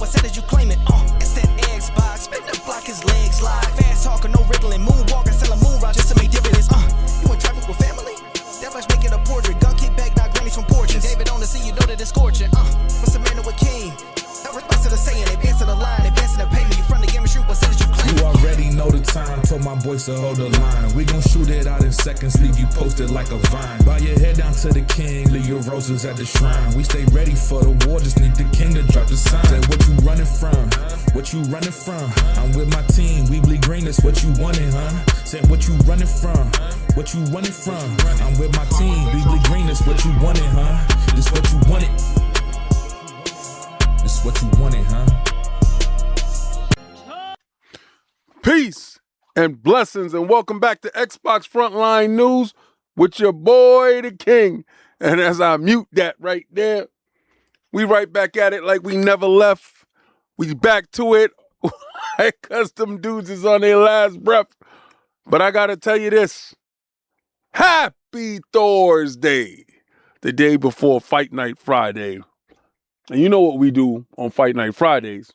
what said that you claim it? It's that Xbox, spin the block, his legs live. Fast talking, no wriggling, moonwalking, selling moon rock just to make dividends. You in traffic with family? That much making a portrait. Gun kick back, not grannies from porches. David on the sea, you know that it's scorching. What's the matter with King? No response to the saying, advancing the line, advancing the payment. You front the game and shoot, what said that you claim? You already know the time, told my boys to hold the line. We gon' shoot it out in seconds, leave you posted like a vine. Bow your head down to the king, leave your roses at the shrine. We stay ready for the war, just need the king to drop the sign. Say what you running from, what you running from? I'm with my team, we bleed green, that's what you wanted, huh? Said what you running from, what you running from? I'm with my team, we bleed green, that's what you wanted, huh? This what you wanted. This what you wanted, huh? Peace and blessings, and welcome back to Xbox Frontline News with your boy, the King. And as I mute that right there, we right back at it like we never left. We back to it because them dudes is on their last breath. But I got to tell you this. Happy Thursday, the day before Fight Night Friday. And you know what we do on Fight Night Fridays.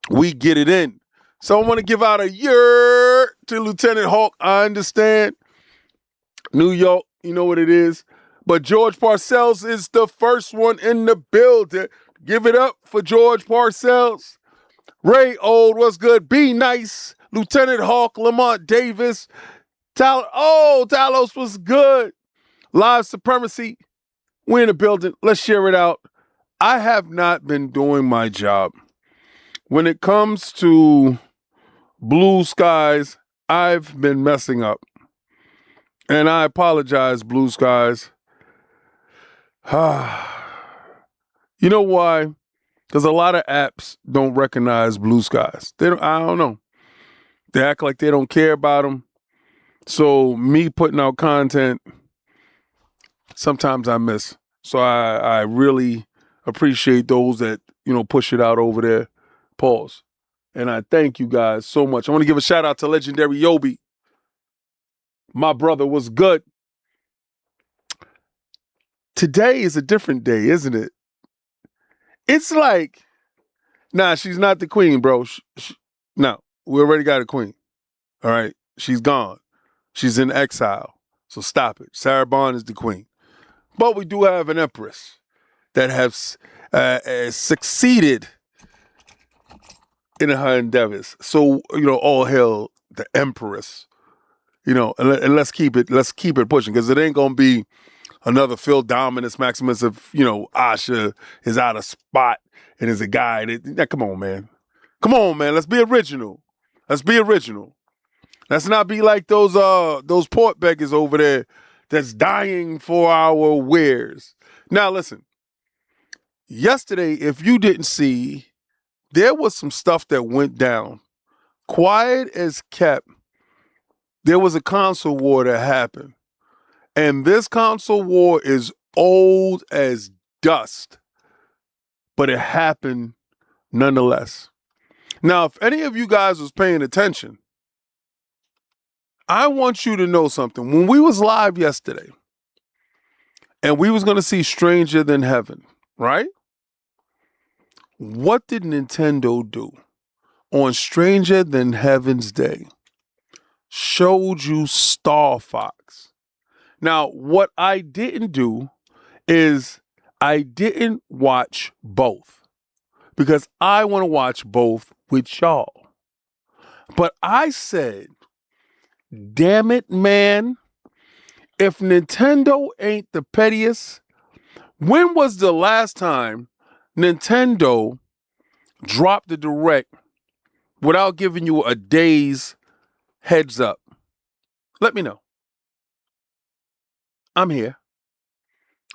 We get it in. So I want to give out a year to Lieutenant Hawk. I understand. New York, you know what it is. But George Parcells is the first one in the building. Give it up for George Parcells. Ray Old, what's good? Be nice. Lieutenant Hawk, Lamont Davis. Talos was good. Live Supremacy. We're in the building. Let's share it out. I have not been doing my job. When it comes to Blue Skies, I've been messing up. And I apologize, Blue Skies. You know why? Because a lot of apps don't recognize Blue Skies. I don't know. They act like they don't care about them. So me putting out content, sometimes I miss. So I really appreciate those that, push it out over there. Pause. And I thank you guys so much. I want to give a shout out to legendary Yobi. My brother was good. Today is a different day, isn't it? It's like, nah, she's not the queen, bro. No, we already got a queen. All right. She's gone. She's in exile. So stop it. Sarah Bond is the queen. But we do have an empress that has succeeded in her endeavors. So, all hail the empress. And let's keep it pushing, because it ain't gonna be another Phil Dominus Maximus of, Asha is out of spot and is a guy that, come on, man. Come on, man. Let's be original. Let's not be like those port beggars over there that's dying for our wares. Now, listen. Yesterday, if you didn't see, there was some stuff that went down. Quiet as kept. There was a console war that happened. And this console war is old as dust. But it happened nonetheless. Now, if any of you guys was paying attention, I want you to know something. When we was live yesterday, and we was going to see Stranger Than Heaven, right? What did Nintendo do on Stranger Than Heaven's Day? Showed you Star Fox. Now, what I didn't do is I didn't watch both, because I want to watch both with y'all. But I said, damn it, man, if Nintendo ain't the pettiest, when was the last time Nintendo dropped the direct without giving you a day's heads up? Let me know. I'm here.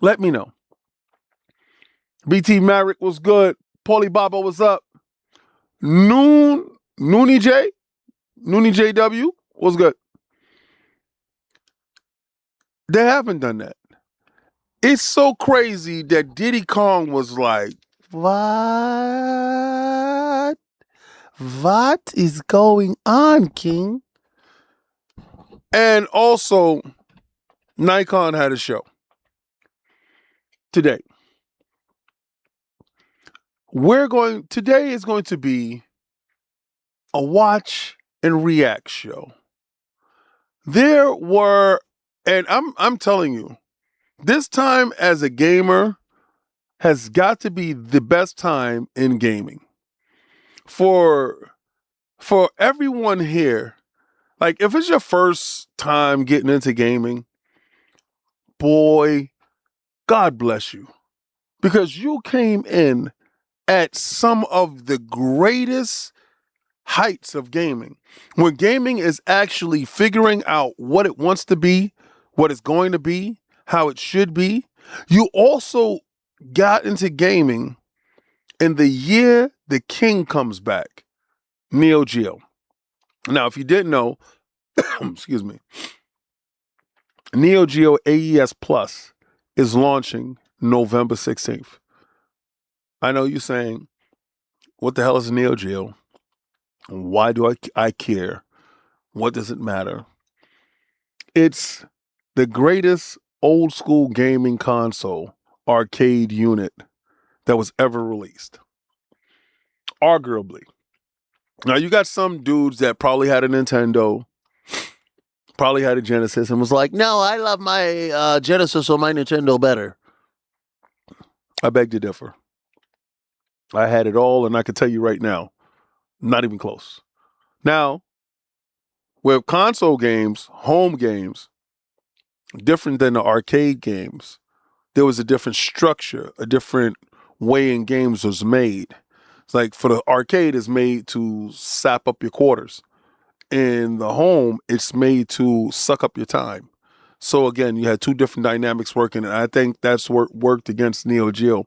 Let me know. BT Merrick was good. Paulie Baba was up. Noonie JW was good. They haven't done that. It's so crazy that Diddy Kong was like, what? What is going on, King? And also, Nacon had a show today. Today is going to be a watch and react show. There were, and I'm telling you, this time as a gamer has got to be the best time in gaming. For everyone here, like if it's your first time getting into gaming, boy, God bless you. Because you came in at some of the greatest heights of gaming. When gaming is actually figuring out what it wants to be, what it's going to be, how it should be. You also got into gaming in the year the king comes back, Neo Geo. Now, if you didn't know, excuse me, Neo Geo AES Plus is launching November 16th. I know you're saying, what the hell is Neo Geo? Why do I care? What does it matter? It's the greatest old school gaming console arcade unit that was ever released. Arguably. Now, you got some dudes that probably had a Nintendo, probably had a Genesis, and was like, no, I love my Genesis or my Nintendo better. I beg to differ. I had it all, and I can tell you right now, not even close. Now, with console games, home games, different than the arcade games, there was a different structure, a different way in games was made. It's like for the arcade, it's made to sap up your quarters. In the home, it's made to suck up your time. So again, you had two different dynamics working, and I think that's what worked against Neo Geo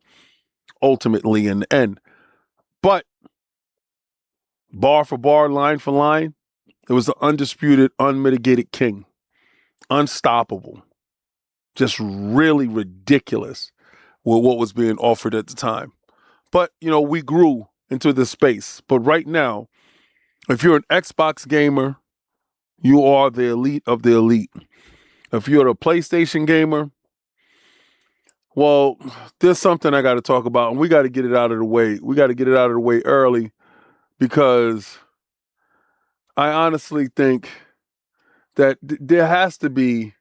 ultimately in the end. But bar for bar, line for line, it was the undisputed, unmitigated king. Unstoppable. Just really ridiculous with what was being offered at the time. But, we grew into this space. But right now, if you're an Xbox gamer, you are the elite of the elite. If you're a PlayStation gamer, well, there's something I got to talk about, and we got to get it out of the way. We got to get it out of the way early because I honestly think that this has to be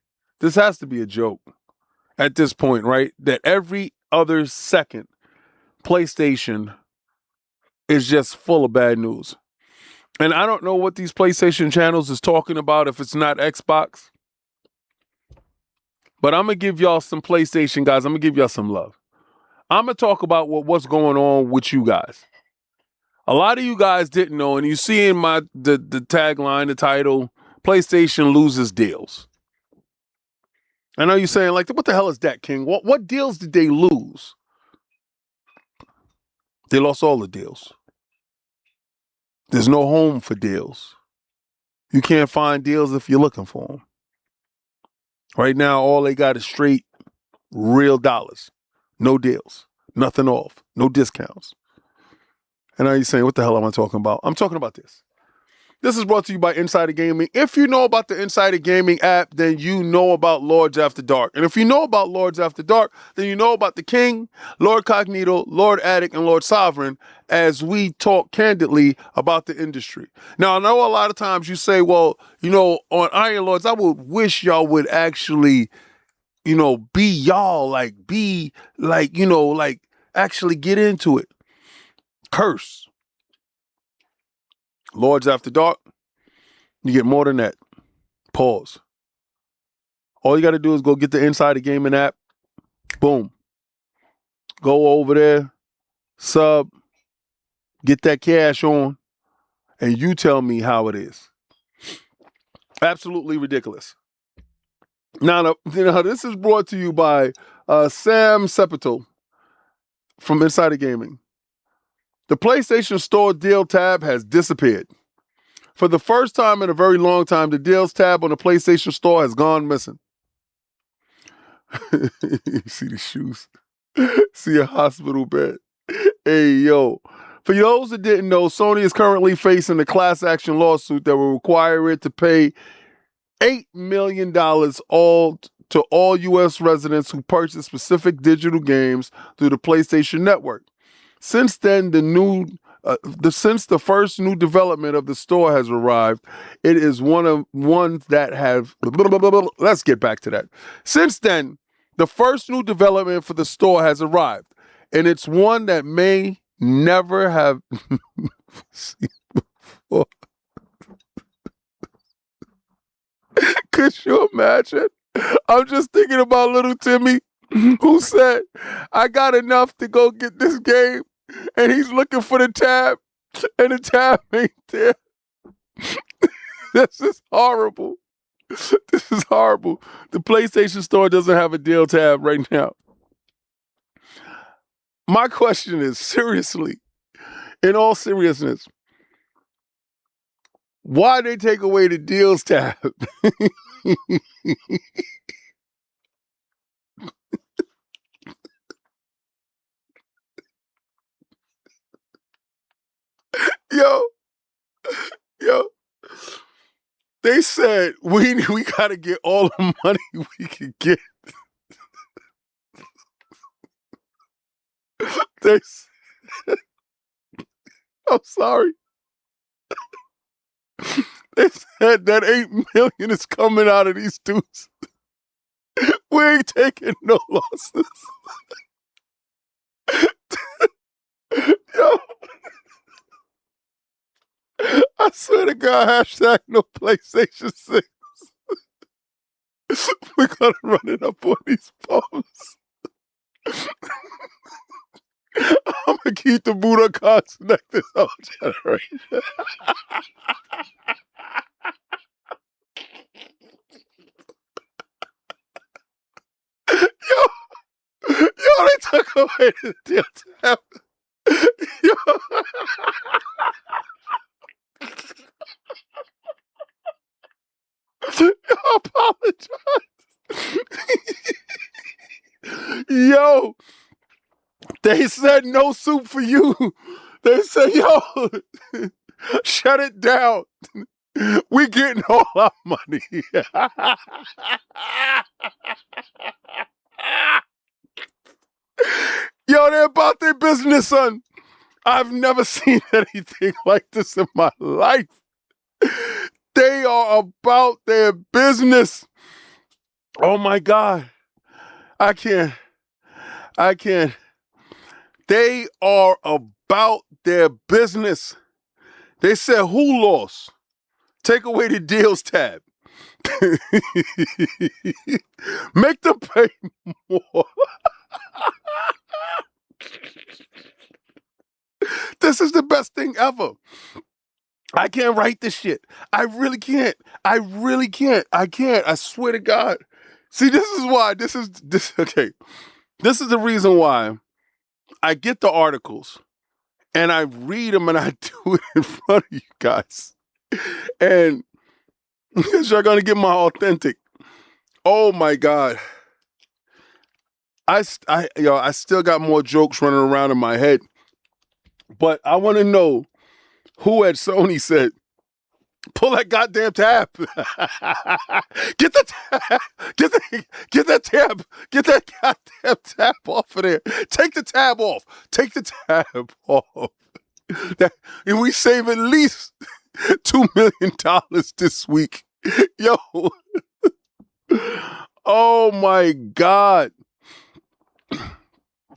a joke at this point, right? That every other second, PlayStation is just full of bad news. And I don't know what these PlayStation channels is talking about if it's not Xbox. But I'm going to give y'all some PlayStation guys. I'm going to give y'all some love. I'm going to talk about what's going on with you guys. A lot of you guys didn't know, and you see in the tagline, the title, PlayStation loses deals. I know you're saying, like, what the hell is that, King? What deals did they lose? They lost all the deals. There's no home for deals. You can't find deals if you're looking for them. Right now, all they got is straight real dollars. No deals. Nothing off. No discounts. And now you're saying, what the hell am I talking about? I'm talking about this. This is brought to you by Insider Gaming. If you know about the Insider Gaming app, then you know about Lords After Dark. And if you know about Lords After Dark, then you know about the King, Lord Cognito, Lord Attic, and Lord Sovereign as we talk candidly about the industry. Now, I know a lot of times you say, well, on Iron Lords, I would wish y'all would actually, be y'all, actually get into it. Curse. Lords After Dark, you get more than that. Pause. All you got to do is go get the Insider Gaming app. Boom. Go over there, sub, get that cash on, and you tell me how it is. Absolutely ridiculous. Now, this is brought to you by Sam Sepito from Insider Gaming. The PlayStation Store deal tab has disappeared. For the first time in a very long time, the deals tab on the PlayStation Store has gone missing. You see the shoes. See a hospital bed. Hey, yo. For those that didn't know, Sony is currently facing a class action lawsuit that will require it to pay $8 million to all U.S. residents who purchase specific digital games through the PlayStation Network. Since then, since the first new development of the store has arrived, it is one of ones that have. Let's get back to that. Since then, the first new development for the store has arrived, and it's one that may never have seen before. Could you imagine? I'm just thinking about little Timmy, who said, I got enough to go get this game, and he's looking for the tab, and the tab ain't there. This is horrible. This is horrible. The PlayStation Store doesn't have a deal tab right now. My question is, seriously, in all seriousness, why they take away the deals tab? Yo, they said we gotta get all the money we can get. I'm sorry. They said that 8 million is coming out of these dudes. We ain't taking no losses. Yo, I swear to God, hashtag no PlayStation 6. We're gonna run it up on these phones. I'm gonna keep the Budokan connected all generation. Yo, they took away the deal tab. Yo. I apologize. Yo, they said no soup for you. They said, yo, shut it down. We getting all our money. Yo, they're about their business, son. I've never seen anything like this in my life. They are about their business. Oh my God. I can't. They are about their business. They said, who lost? Take away the deals tab. Make them pay more. This is the best thing ever. I can't write this shit. I really can't. I can't. I swear to God. See, this is why. Okay. This is the reason why I get the articles and I read them and I do it in front of you guys. And because you're gonna get my authentic. Oh my God. I still got more jokes running around in my head. But I want to know who at Sony said, pull that goddamn tab. Get the tab. Get that tab. Get that goddamn tab off of there. Take the tab off. Take the tab off. And we save at least $2 million this week. Yo. Oh my God.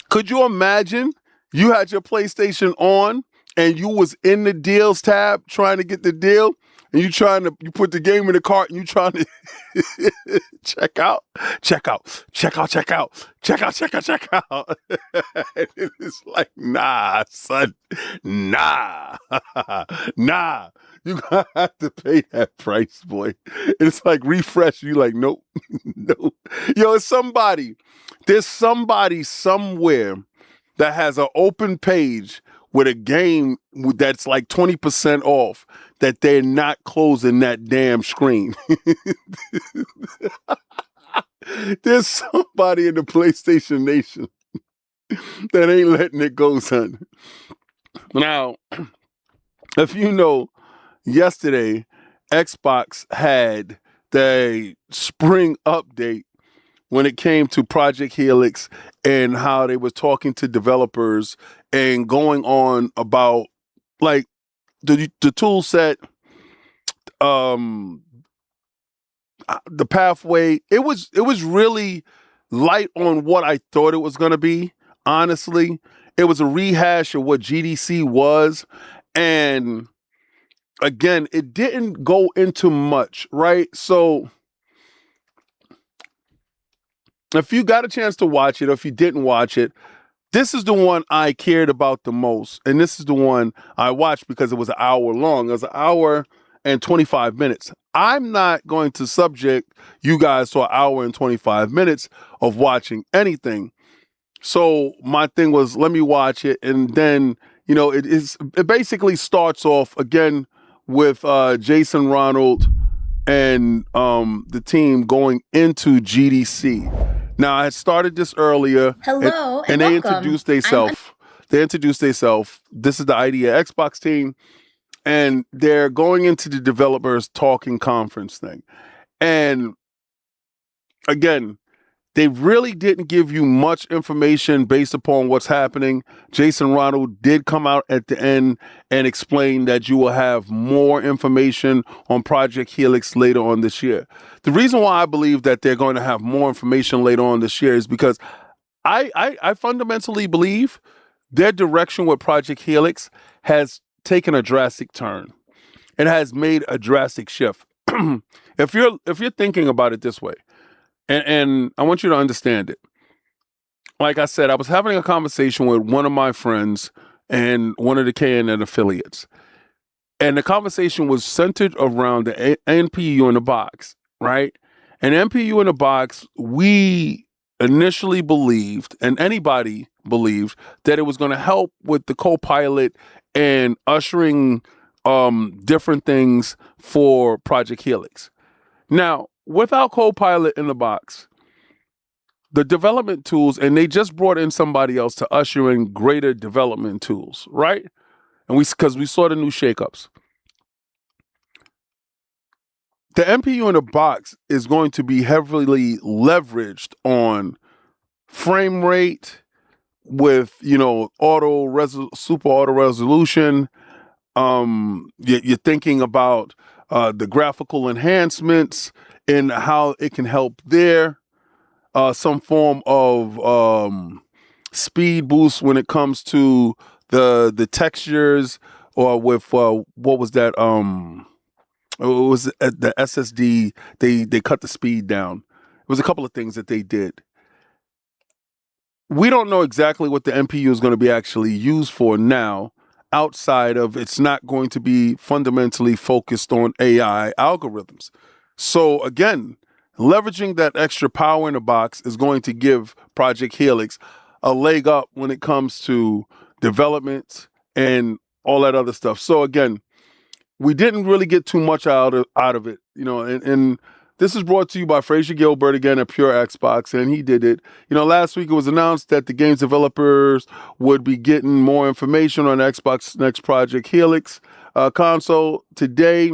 Could you imagine you had your PlayStation on and you was in the deals tab trying to get the deal, and you put the game in the cart and you trying to check out. And it's like, nah, son, nah. You gonna have to pay that price, boy. It's like refresh. You like, nope, no. Yo, there's somebody somewhere that has an open page with a game that's like 20% off, that they're not closing that damn screen. There's somebody in the PlayStation Nation that ain't letting it go, son. Now, if you know, yesterday, Xbox had the spring update when it came to Project Helix and how they were talking to developers and going on about like the tool set, the pathway. It was really light on what I thought it was going to be. Honestly, it was a rehash of what GDC was, and again, it didn't go into much, right? So if you got a chance to watch it, or if you didn't watch it, this is the one I cared about the most. And this is the one I watched because it was an hour long. It was an hour and 25 minutes. I'm not going to subject you guys to an hour and 25 minutes of watching anything. So my thing was, let me watch it. And then, you know, it basically starts off again with Jason Ronald and the team going into GDC. Now, I had started this earlier. Hello, and they introduced themselves. This is the Idea Xbox team, and they're going into the developers talking conference thing. And again, they really didn't give you much information based upon what's happening. Jason Ronald did come out at the end and explain that you will have more information on Project Helix later on this year. The reason why I believe that they're going to have more information later on this year is because I fundamentally believe their direction with Project Helix has taken a drastic turn. It has made a drastic shift. If you're thinking about it this way, and I want you to understand it. Like I said, I was having a conversation with one of my friends and one of the KNN affiliates. And the conversation was centered around the NPU in the box, right? And NPU in the box, we initially believed, and anybody believed, that it was going to help with the co-pilot and ushering different things for Project Helix. Now, without Copilot in the box, the development tools, and they just brought in somebody else to usher in greater development tools, right? And because we saw the new shakeups. The NPU in the box is going to be heavily leveraged on frame rate with, you know, super auto resolution. You're thinking about the graphical enhancements and how it can help there. Some form of speed boost when it comes to the textures, or with what was that? It was at the SSD. They cut the speed down. It was a couple of things that they did. We don't know exactly what the NPU is going to be actually used for now, outside of it's not going to be fundamentally focused on AI algorithms. So again, leveraging that extra power in the box is going to give Project Helix a leg up when it comes to development and all that other stuff. So again, we didn't really get too much out of it, you know, and this is brought to you by Fraser Gilbert, again, at Pure Xbox, and he did it. You know, last week it was announced that the game's developers would be getting more information on Xbox next Project Helix console today.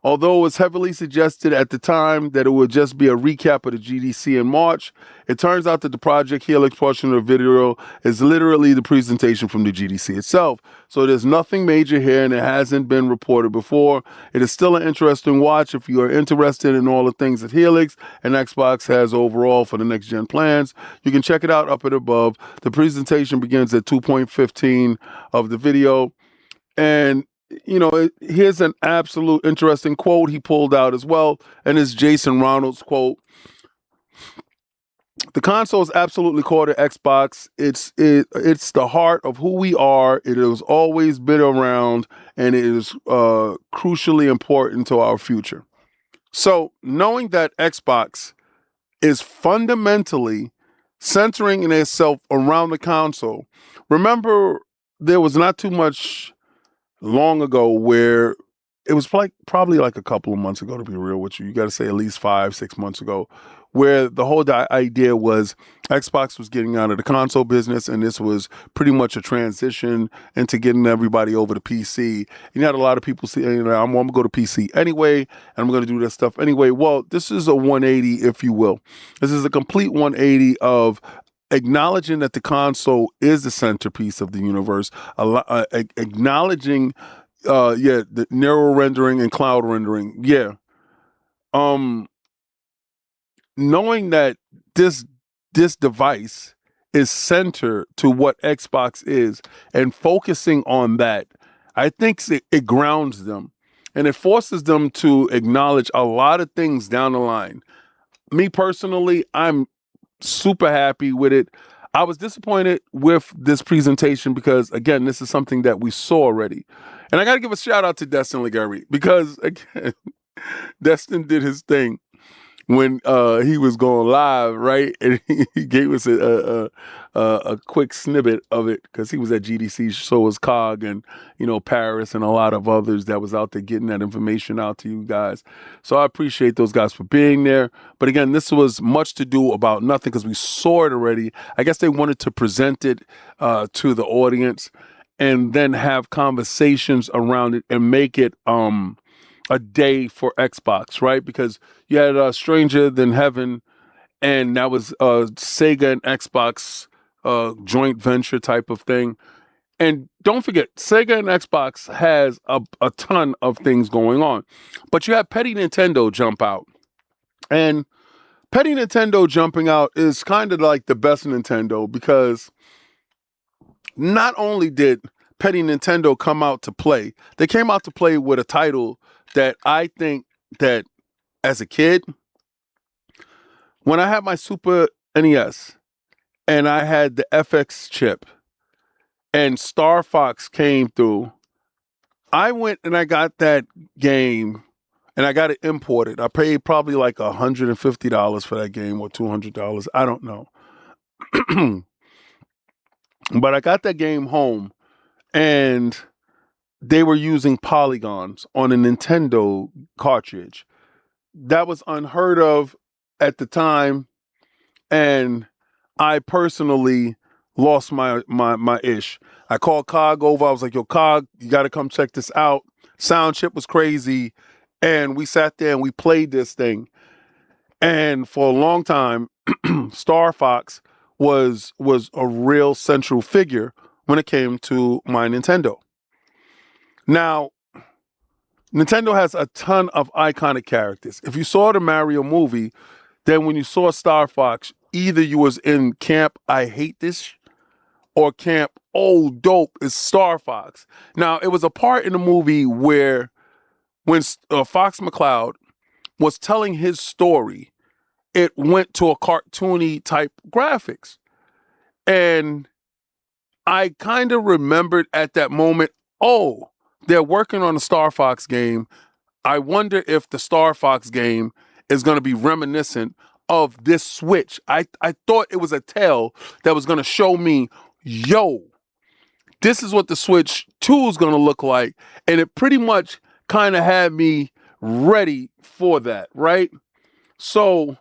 Although it was heavily suggested at the time that it would just be a recap of the GDC in March, it turns out that the Project Helix portion of the video is literally the presentation from the GDC itself. So there's nothing major here, and it hasn't been reported before. It is still an interesting watch if you are interested in all the things that Helix and Xbox has overall for the next-gen plans. You can check it out up and above. The presentation begins at 2.15 of the video. And you know, here's an absolute interesting quote he pulled out as well, and it's Jason Ronald's quote. The console is absolutely core to Xbox. It's the heart of who we are. It has always been around, and it is crucially important to our future. So knowing that Xbox is fundamentally centering itself around the console, remember there was not too much long ago where it was like probably like a couple of months ago, to be real with you. You got to say at least 5-6 months ago, where the whole idea was Xbox was getting out of the console business, and this was pretty much a transition into getting everybody over to PC. And you had a lot of people saying, you know, I'm going to go to PC anyway, and I'm going to do this stuff anyway. Well, this is a 180, if you will. This is a complete 180 of acknowledging that the console is the centerpiece of the universe, acknowledging, the narrow rendering and cloud rendering. Yeah. Knowing that this device is center to what Xbox is and focusing on that, I think it grounds them and it forces them to acknowledge a lot of things down the line. Me personally, I'm super happy with it. I was disappointed with this presentation because, again, this is something that we saw already. And I got to give a shout out to Destin Legary because, again, Destin did his thing when he was going live, right? And he gave us a quick snippet of it because he was at GDC, so was COG and, you know, Paris and a lot of others that was out there getting that information out to you guys. So I appreciate those guys for being there. But again, this was much to do about nothing because we saw it already. I guess they wanted to present it to the audience and then have conversations around it and make it a day for Xbox, right? Because you had Stranger Than Heaven, and that was Sega and Xbox joint venture type of thing. And don't forget, Sega and Xbox has a ton of things going on. But you have Petty Nintendo jump out. And Petty Nintendo jumping out is kind of like the best Nintendo because not only did Petty Nintendo come out to play, they came out to play with a title that I think that as a kid, when I had my Super NES and I had the FX chip and Star Fox came through, I went and I got that game and I got it imported. I paid probably like $150 for that game or $200. I don't know. But I got that game home and they were using polygons on a Nintendo cartridge. That was unheard of at the time. And I personally lost my ish. I called COG over. I was like, yo, COG, you got to come check this out. Sound chip was crazy. And we sat there and we played this thing. And for a long time, Star Fox was a real central figure when it came to my Nintendo. Now, Nintendo has a ton of iconic characters. If you saw the Mario movie, then when you saw Star Fox, either you was in camp, I hate this, or camp, oh, dope, it's Star Fox. Now, it was a part in the movie where when Fox McCloud was telling his story, it went to a cartoony type graphics. And I kind of remembered at that moment, oh, they're working on a Star Fox game. I wonder if the Star Fox game is going to be reminiscent of this Switch. I thought it was a tale that was going to show me, yo, this is what the Switch 2 is going to look like. And it pretty much kind of had me ready for that, right? So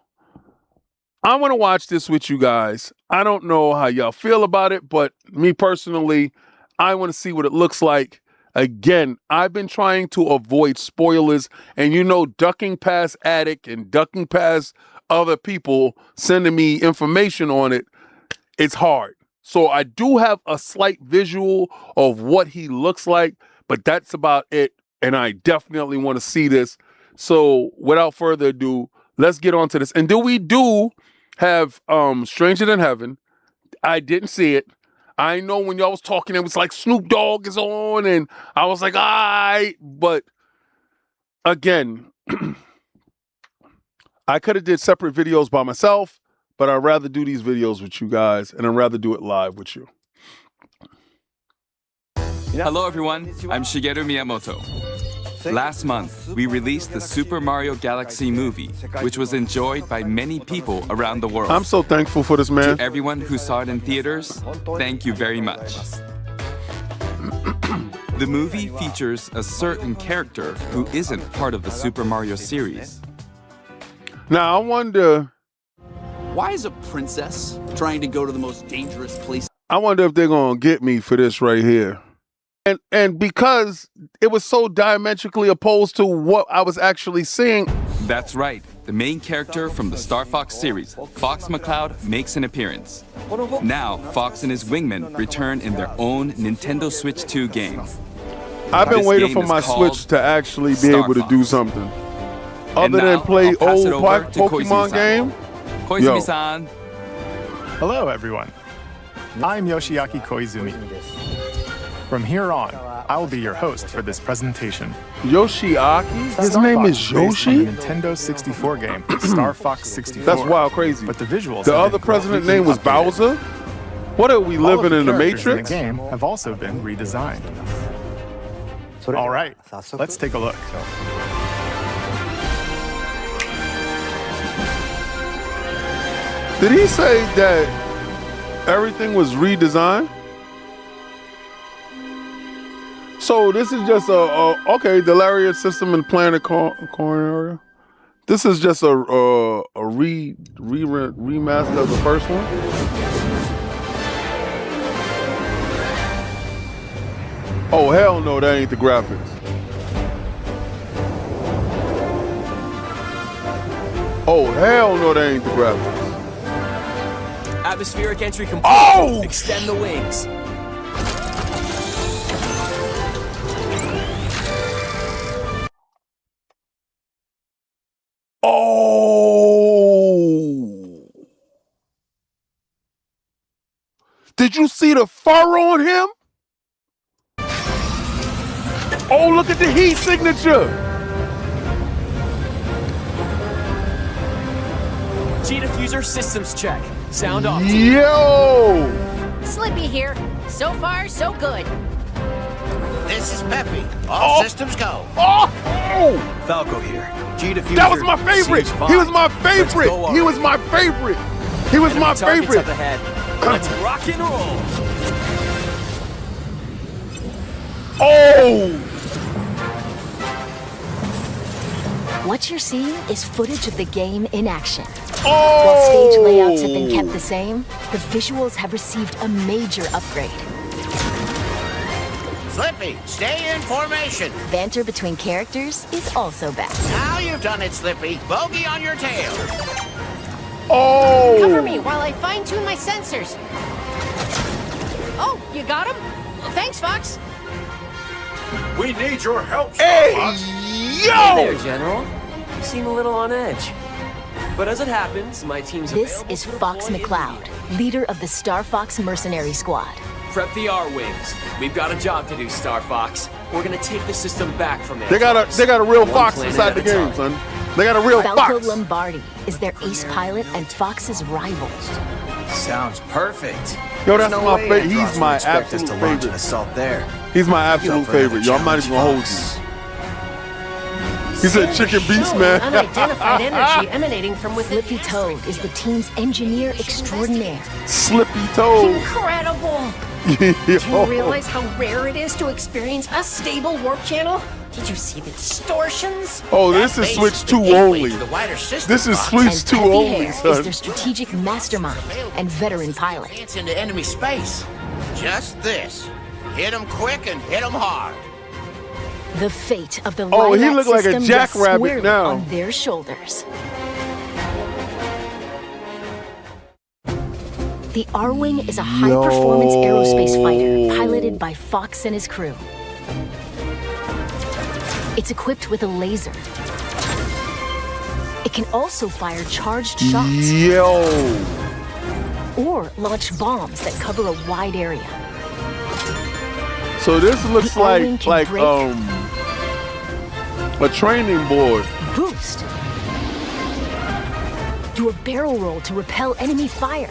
I want to watch this with you guys. I don't know how y'all feel about it, but me personally, I want to see what it looks like. Again, I've been trying to avoid spoilers, and you know, ducking past Attic and ducking past other people sending me information on it, it's hard. So I do have a slight visual of what he looks like, but that's about it. And I definitely want to see this. So without further ado, let's get on to this. And we do have Stranger Than Heaven. I didn't see it. I know when y'all was talking, it was like Snoop Dogg is on, and I was like, all right. But again, I could have did separate videos by myself, but I'd rather do these videos with you guys, and I'd rather do it live with you. Hello everyone, I'm Shigeru Miyamoto. Last month, we released the Super Mario Galaxy movie, which was enjoyed by many people around the world. I'm so thankful for this, man. To everyone who saw it in theaters, thank you very much. The movie features a certain character who isn't part of the Super Mario series. Now, I wonder... Why is a princess trying to go to the most dangerous place? I wonder if they're going to get me for this right here. And because it was so diametrically opposed to what I was actually seeing. That's right. The main character from the Star Fox series, Fox McCloud, makes an appearance. Now, Fox and his wingmen return in their own Nintendo Switch 2 game. I've been This waiting game for is my called Switch to actually be Star able to do Fox. something. And Other now, than play I'll pass old it over to Pokemon Koizumi-san. game. Koizumi-san. Hello, everyone. I'm Yoshiaki Koizumi. From here on, I will be your host for this presentation. Yoshiaki? His Star name Fox is based on Yoshi? the Nintendo 64 game, Star Fox 64. That's wild crazy. But the visuals. The have other been president completely name was updated. Bowser? What are we All of living in the characters Matrix? In the game have also been redesigned. All right, let's take a look. Did he say that everything was redesigned? So this is just okay, the Lariat system and Planet Corn area. This is just a remaster of the first one. Oh hell no, that ain't the graphics. Oh hell no, that ain't the graphics. Atmospheric entry complete. Oh! Extend the wings. Oh! Did you see the fur on him? Oh, look at the heat signature. G-diffuser systems check. Sound off. Yo! Slippy here. So far, so good. This is Peppy. All systems go. Oh! Falco here. G-diffuser. That was my favorite. He was my favorite. He was my favorite. He was my favorite. Up ahead. Let's rock and roll. Oh! What you're seeing is footage of the game in action. Oh! While stage layouts have been kept the same, the visuals have received a major upgrade. Slippy, stay in formation. Banter between characters is also back. Now you've done it, Slippy. Bogey on your tail. Oh! Cover me while I fine-tune my sensors. Oh, you got him? Thanks, Fox. We need your help, Hey, Hey yo! there, General. You seem a little on edge. But as it happens, my team's This available is to Fox deploy McCloud, leader of the Star Fox Mercenary Squad. Prep the R-Wings. We've got a job to do, Star Fox. We're gonna take the system back from They got a real One Fox planet inside at the a game, time. son. They got a real Falco Fox. Lombardi is their ace pilot and Fox's rival. Sounds perfect. Yo, that's my favorite. He's my absolute favorite. assault there. He's my absolute favorite. Yo, I'm not even gonna hold you. He said chicken beast, man. Unidentified energy emanating from within. Slippy Toad is the team's engineer extraordinaire. Slippy Toad. Incredible! Yo. Do you realize how rare it is to experience a stable warp channel? Did you see the distortions? Oh, this is Switch 2 only. This is Switch And 2 Peppy only, Hare is son. their strategic mastermind and veteran pilot. Dance into enemy space. Just this. Hit them quick and hit them hard. The fate of the Oh, he Lilac look like a system jackrabbit rests squarely now. on their shoulders. The R-Wing is a high-performance aerospace fighter piloted by Fox and his crew. It's equipped with a laser. It can also fire charged shots Yo. or launch bombs that cover a wide area. So this looks The R-Wing like can break, a training board. boost, do a barrel roll to repel enemy fire,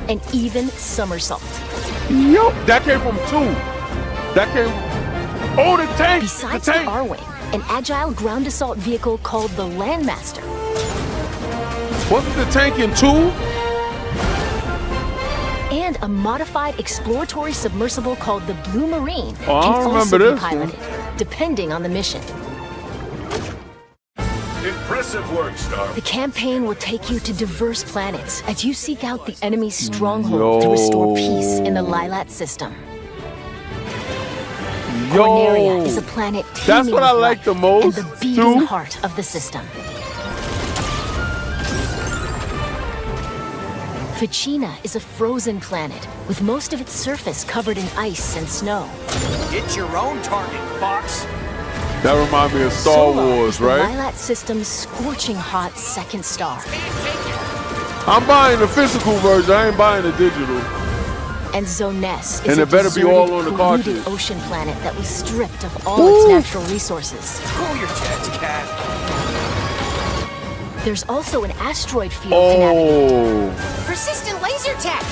and even somersault. Yo, that came from 2. That came. Oh, the tank. Besides the the tank. R-Wing, an agile ground assault vehicle called the Landmaster. Wasn't the tank in 2? And a modified exploratory submersible called the Blue Marine Oh, I can don't also remember be this one. piloted, depending on the mission. Impressive work, Star. The campaign will take you to diverse planets as you seek out the enemy's stronghold to restore peace in the Lilat system. Corneria is a planet that's teeming what I with like life the most, and the beating too. heart of the system. Ficina is a frozen planet with most of its surface covered in ice and snow. Get your own target, Fox. That reminds me of Star Solar Wars, is the right? Lilat system's scorching hot second star. I'm buying the physical version. I ain't buying the digital. And Zoness is And a it better be deserted, all on the polluted cartridge. ocean planet that was stripped of all its natural resources. Cool your jets, Cat. There's also an asteroid field to navigate. Oh, Persistent laser tech!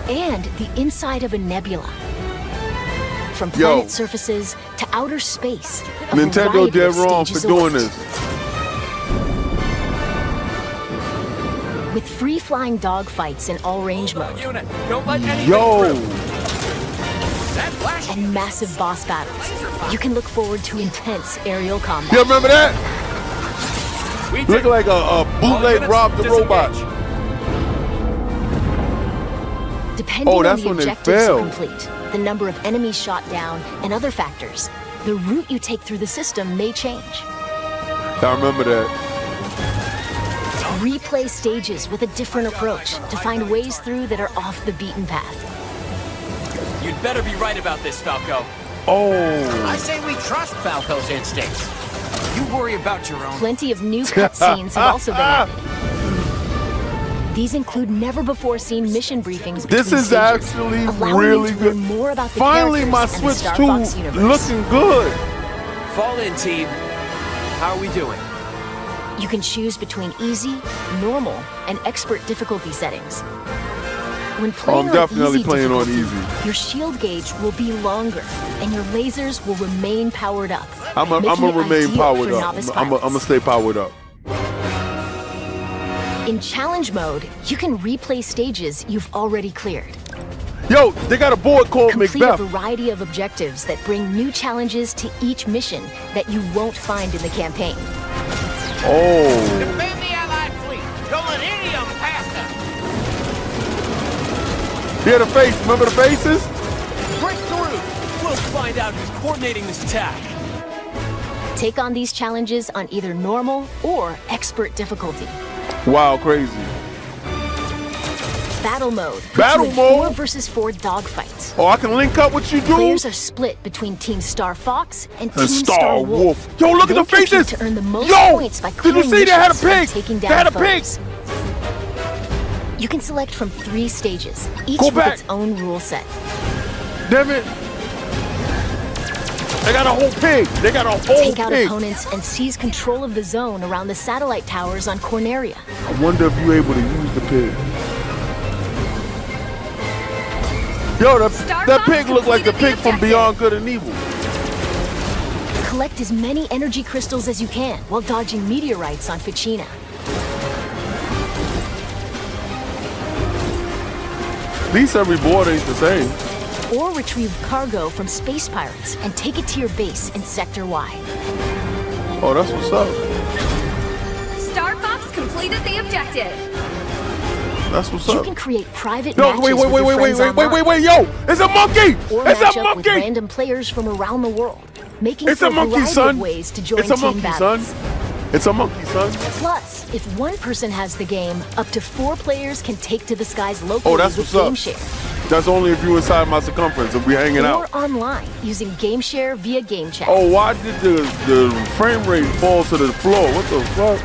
And the inside of a nebula. From Yo. planet surfaces to outer space, a Nintendo variety did of wrong for stages doing await. this. With free-flying dogfights in all-range mode Unit, don't let anything Yo, through. That flash. and massive boss battles, you can look forward to intense aerial combat. you remember that? We Look did. like a All bootleg units Rob the Robot. disengage. Depending Oh, that's on the when they objectives fell. you complete, the number of enemies shot down, and other factors, the route you take through the system may change. I remember that. Replay stages with a different approach to find ways through that are off the beaten path. You'd better be right about this, Falco. Oh, I say we trust Falco's instincts. You worry about your own. Plenty of new cutscenes have also been added. These include never-before-seen mission briefings between this is stages, actually allowing really you to good. learn more about the Finally, my characters and the Switch Star 2 Fox universe. looking good. Fall in, team. How are we doing? You can choose between easy, normal, and expert difficulty settings. When playing I'm definitely on easy playing on difficulty, easy. your shield gauge will be longer, and your lasers will remain powered up. I'm making gonna it remain ideal powered for up. novice I'm gonna pilots. stay powered up. In challenge mode, you can replay stages you've already cleared. Yo, they got a board called Complete Macbeth. a variety of objectives that bring new challenges to each mission that you won't find in the campaign. Oh, Defend the Allied fleet. Don't let any of them pass us. hear the face. Remember the faces? Break through. We'll find out who's coordinating this attack. Take on these challenges on either normal or expert difficulty. Wow, crazy. Battle mode. puts Battle you in mode? 4 versus 4 dogfights. Oh, I can link up with you, dude. Players are split between Team Star Fox and Team And Star Wolf. Wolf. Yo, look at You'll the faces. compete to earn the most Yo, points by did you clearing see they had a missions and pig? taking They down had a pig. foes. You can select from 3 stages, each Go with back. its own rule set. Damn it. They got a whole pig. They got a whole Take out pig. opponents and seize control of the zone around the satellite towers on Corneria. I wonder if you're able to use the pig. Yo, that pig looked like the pig from Beyond Good and Evil. Collect as many energy crystals as you can while dodging meteorites on Ficina. At least every board ain't the same. Or retrieve cargo from space pirates and take it to your base in Sector Y. Oh, that's what's up. Star Fox completed the objective. That's what's You up. can create private Yo, matches wait, with your friends online. yo! It's a monkey! Or It's match a up with monkey! random players from around the world, making It's for a monkey, variety son! of ways to join It's a team monkey, battles. son! It's a monkey, son! Plus, if one person has the game, up to 4 players can take to the skies locally Oh, that's with what's up. Game Share. That's only if you inside my circumference, if we hanging Or out. online using Game Share via Game Chat. Oh, why did the frame rate fall to the floor? What the fuck?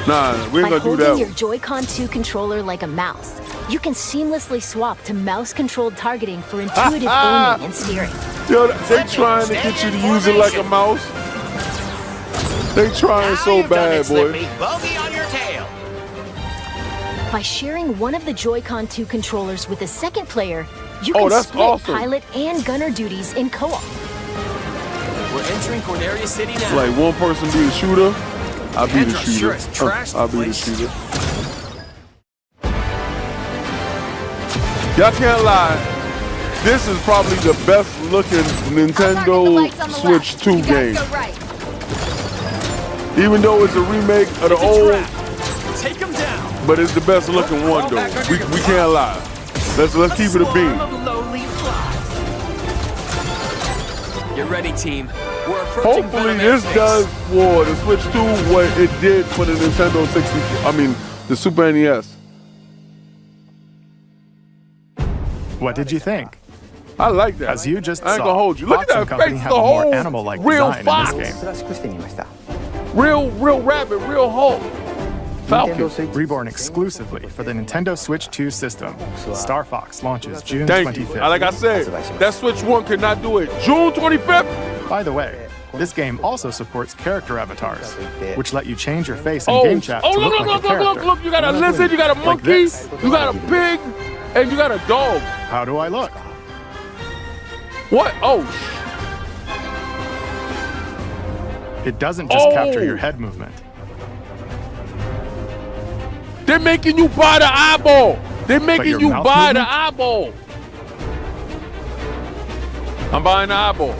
Nah, we ain't By gonna do holding that your one. Joy-Con 2 controller like a mouse, you can seamlessly swap to mouse-controlled targeting for intuitive aiming and steering. Yo, they trying to get you to use it like a mouse. They trying so You've done bad, it, boy. Slippy. Bogey on your tail. By sharing one of the Joy-Con 2 controllers with a second player, you Oh, can that's split awesome. pilot and gunner duties in co-op. We're entering Corneria City now. Like one person be the shooter, I'll be the Kendra sure shooter. is trash I'll be the place. shooter. Y'all can't lie. This is probably the best looking Nintendo Switch 2 game. Even though it's a remake of the old, Take him down. but it's the best looking one though. We can't lie. Let's keep it a beam. Get ready, team. We're approaching Hopefully Venom this airspace. does for the Switch 2 what it did for the Nintendo 64. I mean, the Super NES. What did you think? I like that. As you just I ain't saw, gonna hold you. Look Fox at and that Company face, have the a more whole animal-like real design fox. in this game. Real rabbit, real Hulk. Falcon. Reborn exclusively for the Nintendo Switch 2 system. Star Fox launches June Thank you. 25th. Like I said, that Switch 1 could not do it. June 25th. By the way, this game also supports character avatars, which let you change your face in game chat to look like a character. Look. You got a lizard, you got a monkey, you got a pig, and you got a dog. How do I look? What? Oh, It doesn't just capture your head movement. they're making you buy the eyeball. They're making your you mouth buy the movement? eyeball. I'm buying the eyeball.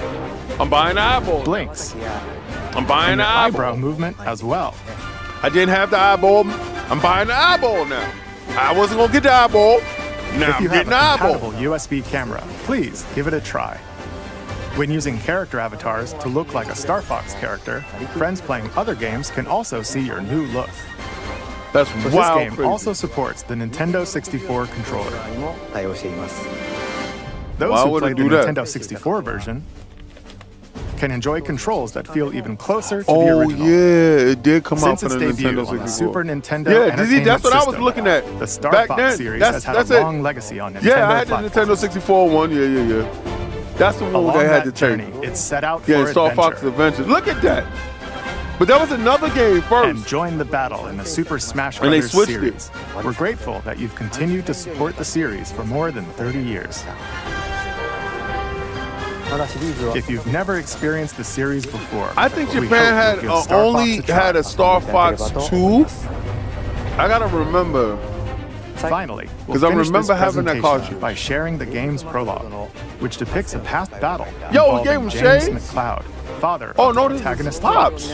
I'm buying the eyeball. Blinks. I'm buying And the your eyeball. eyebrow movement as well. I didn't have the eyeball. I'm buying the eyeball now. I wasn't gonna get the eyeball. Now If I'm you have getting a the eyeball. compatible USB camera, please give it a try. When using character avatars to look like a Star Fox character, friends playing other games can also see your new look. That's But wild. this game crazy. also supports the Nintendo 64 controller. Those Why who would play it the do that? Nintendo 64 version can enjoy controls that feel even closer to the Oh original. yeah, it did come out Since for its the debut Nintendo on the 64. Super Nintendo Yeah, Entertainment that's what I was System, looking at. the Star Back Fox then, series that's- has had that's a it. long legacy on Nintendo Yeah, I had the platforms. Nintendo 64 one. Yeah. That's the one Along they had that to take. journey, it set out Yeah, for Star adventure. Fox Adventures. Look at that. But that was another game first. And join the battle in the Super Smash And they Bros. switched series. We're grateful that you've continued to support the series for more than 30 years. If you've never experienced the series before, I think we Japan hope had you'll give Star only Fox a try. had a Star Fox 2. I gotta remember. Finally, 'Cause we'll I finish remember this having that presentation cartridge. by sharing the game's prologue, which depicts a past battle Yo, involving game was James Shades? McCloud, father Oh of no, the this is protagonist Pops.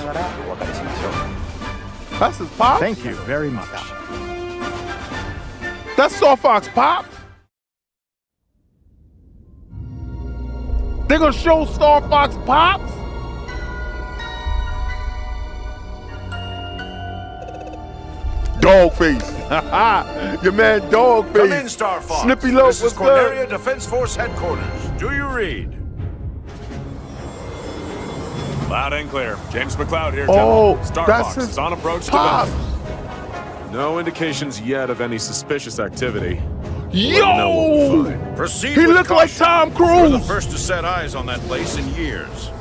That's his Pops? Thank you very much. That's Star Fox Pops? They gonna show Star Fox Pops? Dogface. Your man Dogface. Come in, Star Fox. Snippy Loaf, This is what's Cornelia good? Defense Force Headquarters. Do you read? Loud and clear. James McCloud here, Oh, General. Star that's Fox his is on approach to Pops. Bethel. No indications yet of any suspicious activity. Yo! Proceed He with looked like caution. Tom We're the Cruise. first to set eyes on that place in years.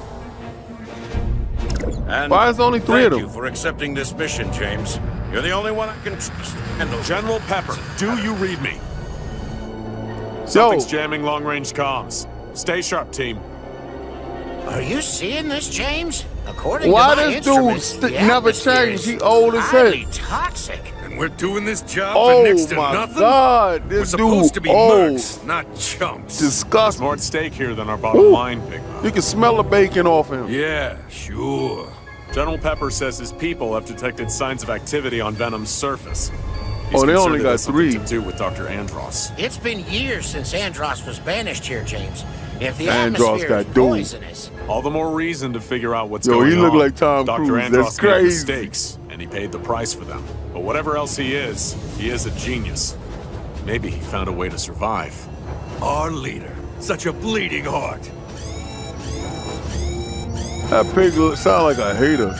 And Why is there only three of thank them? you for accepting this mission, James. You're the only one I can trust. General Pepper, do you read me? Something's Yo, jamming long-range comms. Stay sharp, team. Are you seeing this, James? According why to my this dude instruments, the never atmosphere changed? is He old as highly hell. toxic. And we're doing this job Oh for next to my nothing? God, We're this supposed dude to be old, mercs, not chumps. There's disgusting. more at stake here than our bottom Ooh. line, Big Mouth. You can smell the bacon off him. Yeah, sure. General Pepper says his people have detected signs of activity on Venom's surface. He's Oh, they only concerned it got has something three. to do with Dr. Andros. It's been years since Andros was banished here, James. If the Andros atmosphere got is doomed. poisonous, All the more reason to figure out what's Yo, going on. he look like Tom Dr. Cruise. Andros That's made crazy. mistakes, and he paid the price for them. But whatever else he is a genius. Maybe he found a way to survive. Our leader. Such a bleeding heart. That pig sound like a hater.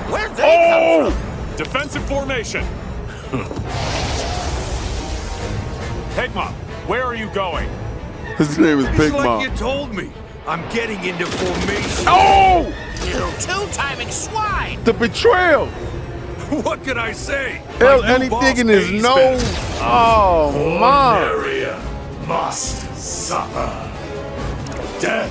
where'd they come from? Defensive formation! Pigma, where are you going? His name is It's Big like Mom. you told me. I'm getting into formation. Oh! You two-timing swine! The betrayal! What can I say? Hell, My and new he boss digging his pays nose. better. Oh, man. Cornelia must suffer. Death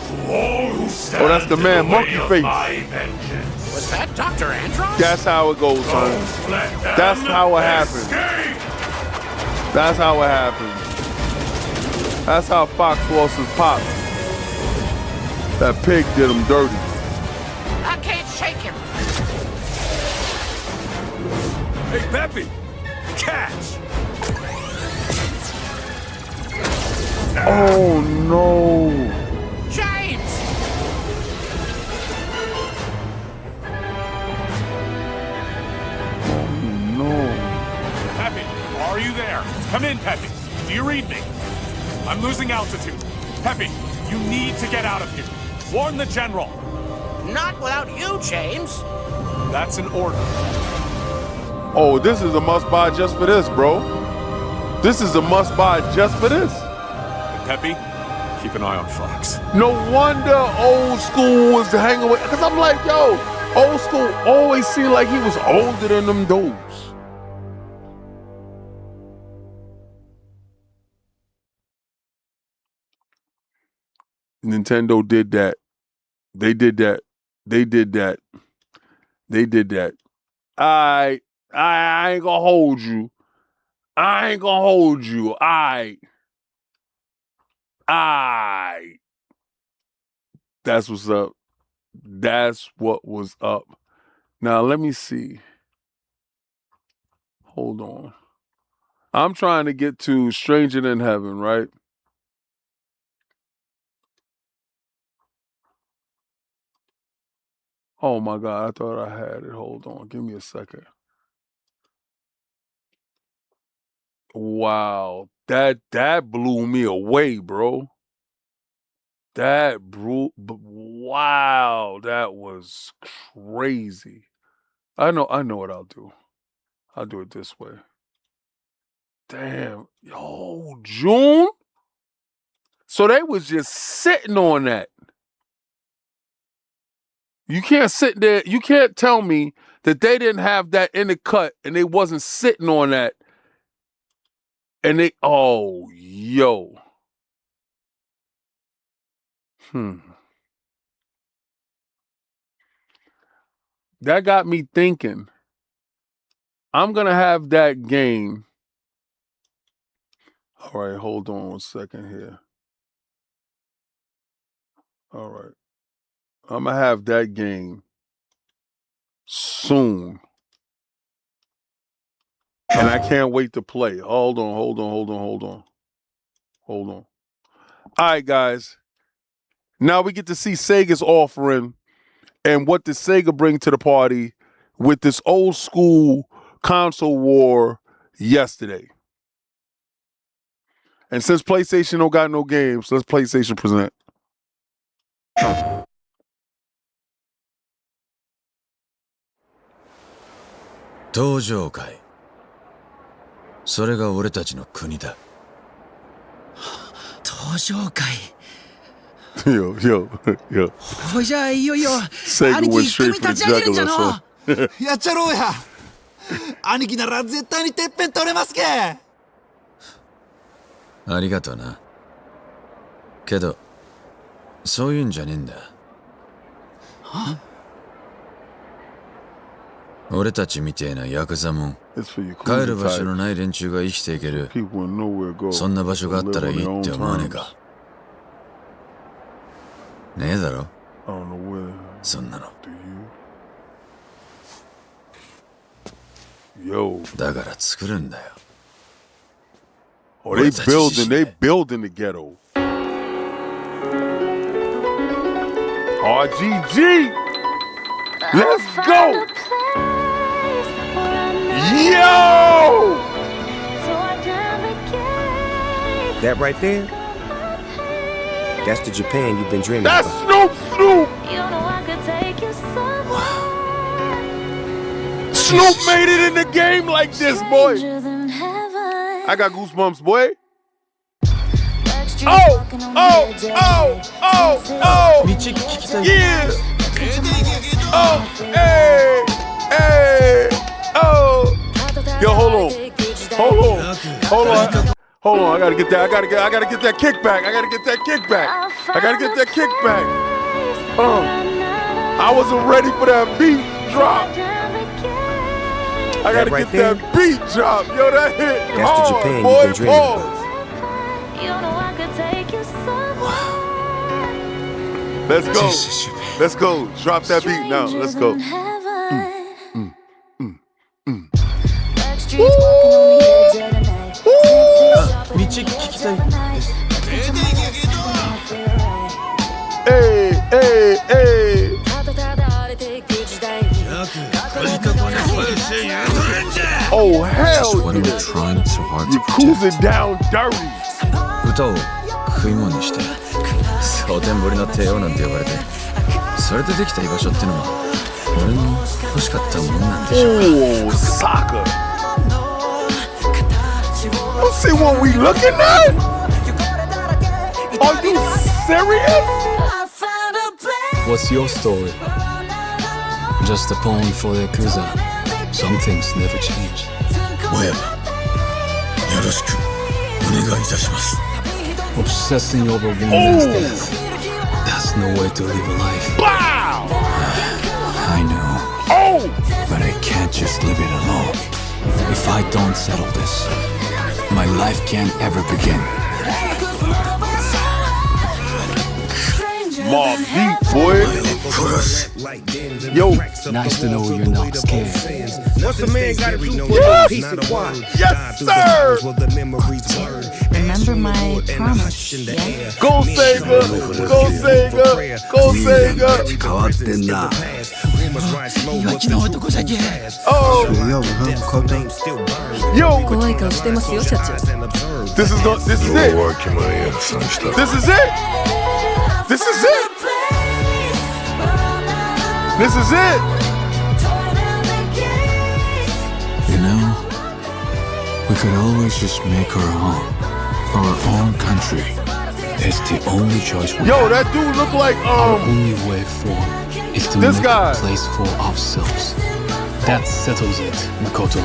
to all who stand Oh, that's the in man, way monkey of face. my vengeance. Was that Dr. Andros? That's how it goes, son. Don't let them That's how it happens. escape. That's how it happens. That's how Fox lost his pop. That pig did him dirty. I can't shake him. Hey, Peppy! Catch! Oh no! James! Oh no! Peppy, are you there? Come in, Peppy. Do you read me? I'm losing altitude. Peppy, you need to get out of here. Warn the general. Not without you, James. That's an order. Oh, this is a must-buy just for this, bro. This is a must-buy just for this. And Peppy, keep an eye on Fox. No wonder old school was hanging with, because I'm like, yo, old school always seemed like he was older than them dudes. Nintendo did that. They did that. They did that. They did that. I ain't gonna hold you. I ain't gonna hold you. That's what's up. That's what was up. Now let me see. Hold on. I'm trying to get to Stranger Than Heaven, right? Oh my God, I thought I had it. Hold on. Give me a second. Wow. That blew me away, bro. Wow, that was crazy. I know what I'll do. I'll do it this way. Damn. Yo, June? So they was just sitting on that. You can't sit there. You can't tell me that they didn't have that in the cut and they wasn't sitting on that. And they, oh, yo. That got me thinking. I'm going to have that game. All right, hold on 1 second here. All right. I'm going to have that game soon. And I can't wait to play. Hold on. All right, guys. Now we get to see Sega's offering and what did Sega bring to the party with this old school console war yesterday. And since PlayStation don't got no games, let's PlayStation present. 登場界。それが俺たちの国だ。登場界。Yo. ほいじゃあいよいよ Sega 兄 went 貴組 straight for 立 the ち上げるんじゃ jugular, の son. やっちゃろうや兄貴なら絶対にてっぺん取れますけありがとうな。けど、そういうんじゃねえんだ。は俺たちみてえなヤクザもん、帰る場所のない連中が生きていける、そんな場所があったらいいって思わねえか。ねえだろ、そんなの。だから作るんだよ。Oh, they building the ghetto. RGG! Let's go! Yo! That right there? That's the Japan you've been dreaming That's about. Snoop! Snoop made it in the game like this, boy. I got goosebumps, boy. Oh! Yeah! Oh! Hey! Oh! Yo, hold on. I gotta get that. I gotta get that kickback. I gotta get that kickback. I wasn't ready for that beat drop. I gotta right get there, that beat drop. Yo, that hit that's hard, the Japan boy. you've been dreaming Pause. Let's go. Let's go. Drop that beat now. Let's go. Hey, hey, hey. Oh, hell what yeah. I'm trying so hard to You're cruising down dirty. 歌を食い物にして蒼天堀の帝王なんて呼ばれてそれでできた居場所ってのは俺の欲しかったもんなんでしょう Oh, soccer. You see what we looking at? Are you serious? What's your story? Just a poem for the Yakuza. Some things never change. 親分よろしくお願いいたします Obsessing over one man's death. That's no way to live a life. Wow! I know. Oh! But I can't just leave it alone. If I don't settle this, my life can't ever begin. Mob deep, boy. Yo. Nice to know you're not scared. What's a man gotta do for a piece of quiet? Yes, sir! Remember my promise, yeah? Go Sega! Go Sega! Go Sega! 変わってんな。Oh! Yo! 怖い顔してますよ、社長。This is it! This is it! This is it! This is it! You know, we could always just make our own country. It's the only choice we Yo, have. that dude look like Our only way forward is to this make guy. a place for ourselves. That settles it, Makoto.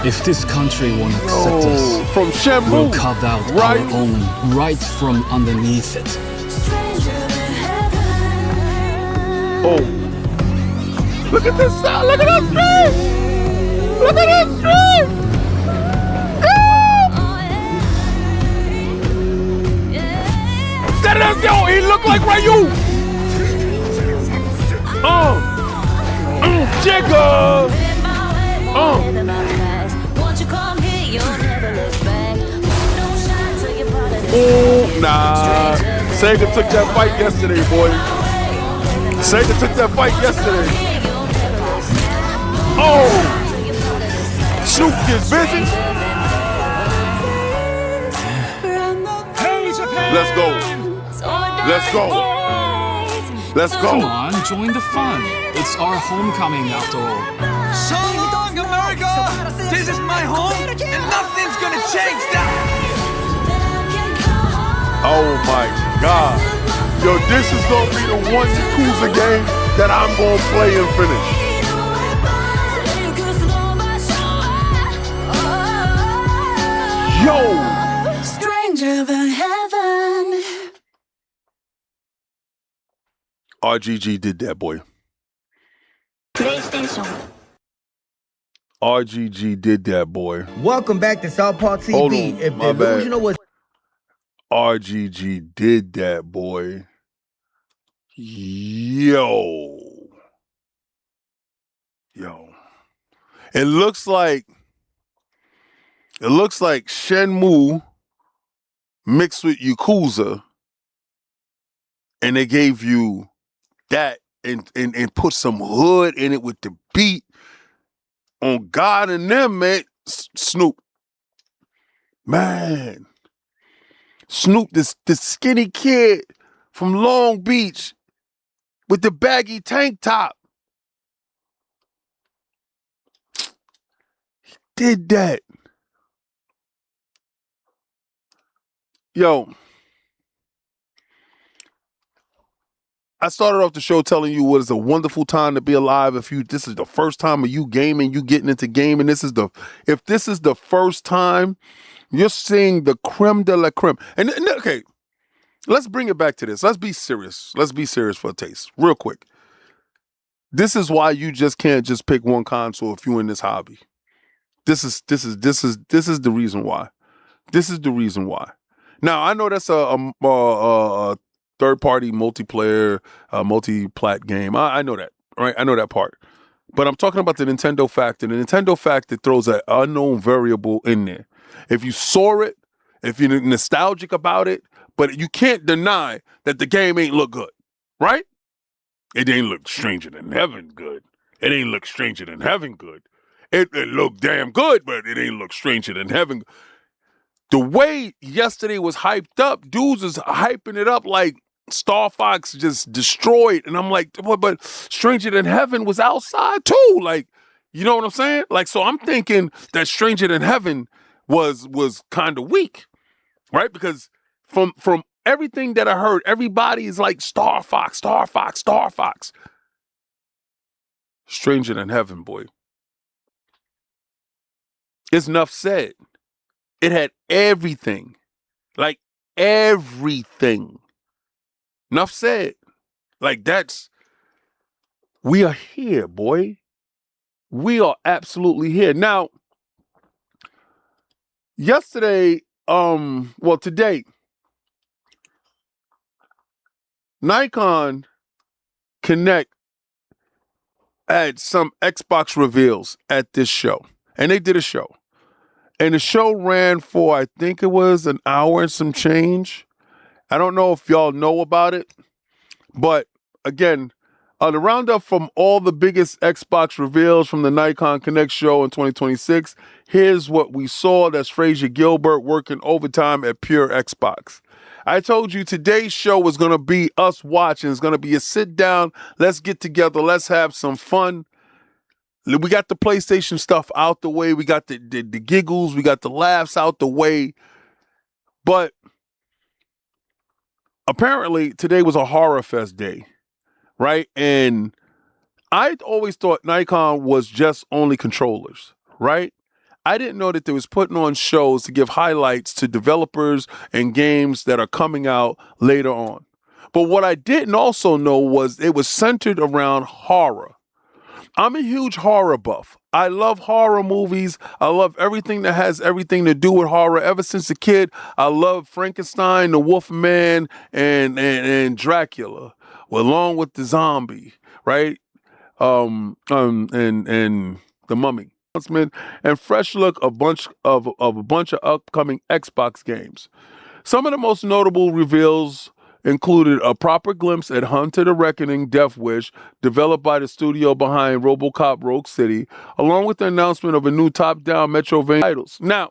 If this country won't accept us, from Shenmue, we'll carve out right? our own right from underneath it. Oh. Look at this side. Look at that street. Look at that street. That is, yo, he look like Ryu. Jigga. Oh, nah. Sega took that fight yesterday, boy. Sega took that fight yesterday. Oh! Snoop is busy. Let's go. Let's go. Let's go. Come on, join the fun. It's our homecoming after all. So long, America! This is my home, and nothing's gonna change that! Oh my God. Yo, this is gonna be the one Yakuza game that I'm gonna play and finish. Yo! Stranger than heaven. RGG did that, boy. PlayStation. RGG did that, boy. Welcome back to South Park TV. Hold on, If my the bad. illusional was RGG did that, boy. Yo. It looks like Shenmue mixed with Yakuza, and they gave you that and put some hood in it with the beat. On God and them, man. Snoop. Man. Snoop, this skinny kid from Long Beach with the baggy tank top. He did that. Yo. I started off the show telling you what is a wonderful time to be alive. This is the first time of you gaming, you getting into gaming. If this is the first time, you're seeing the creme de la creme. And okay, let's bring it back to this. Let's be serious. Let's be serious for a taste, real quick. This is why you just can't just pick one console if you're in this hobby. This is the reason why. This is the reason why. Now I know that's a third-party multiplayer, multi-plat game. I know that, right? I know that part. But I'm talking about the Nintendo factor. The Nintendo factor throws an unknown variable in there. If you saw it, if you're nostalgic about it, but you can't deny that the game ain't look good, right? It ain't look Stranger Than Heaven good. It ain't look Stranger Than Heaven good. It looked damn good, but it ain't look Stranger Than Heaven. The way yesterday was hyped up, dudes is hyping it up like Star Fox just destroyed. And I'm like, but Stranger Than Heaven was outside too. Like, you know what I'm saying? Like, so I'm thinking that Stranger Than Heaven was kind of weak, right? Because from everything that I heard, everybody is like Star Fox, Star Fox, Star Fox. Stranger Than Heaven, boy. It's enough said. It had everything. Like everything. Enough said. Like we are here, boy. We are absolutely here. Now, yesterday, today, Nacon Connect had some Xbox reveals at this show. And they did a show. And the show ran for, I think it was an hour and some change. I don't know if y'all know about it. But again, the roundup from all the biggest Xbox reveals from the Nacon Connect show in 2026. Here's what we saw. That's Frazier Gilbert working overtime at Pure Xbox. I told you today's show was going to be us watching. It's going to be a sit down. Let's get together. Let's have some fun. We got the PlayStation stuff out the way. We got the giggles. We got the laughs out the way. But apparently today was a horror fest day, right? And I always thought Nacon was just only controllers, right? I didn't know that they was putting on shows to give highlights to developers and games that are coming out later on. But what I didn't also know was it was centered around horror. I'm a huge horror buff. I love horror movies. I love everything that has everything to do with horror. Ever since a kid, I love Frankenstein, the Wolfman, and Dracula, along with the zombie, right? And the Mummy. And fresh look a bunch of upcoming Xbox games. Some of the most notable reveals included a proper glimpse at Hunter the Reckoning Death Wish, developed by the studio behind RoboCop Rogue City, along with the announcement of a new top-down Metroidvania titles. Now,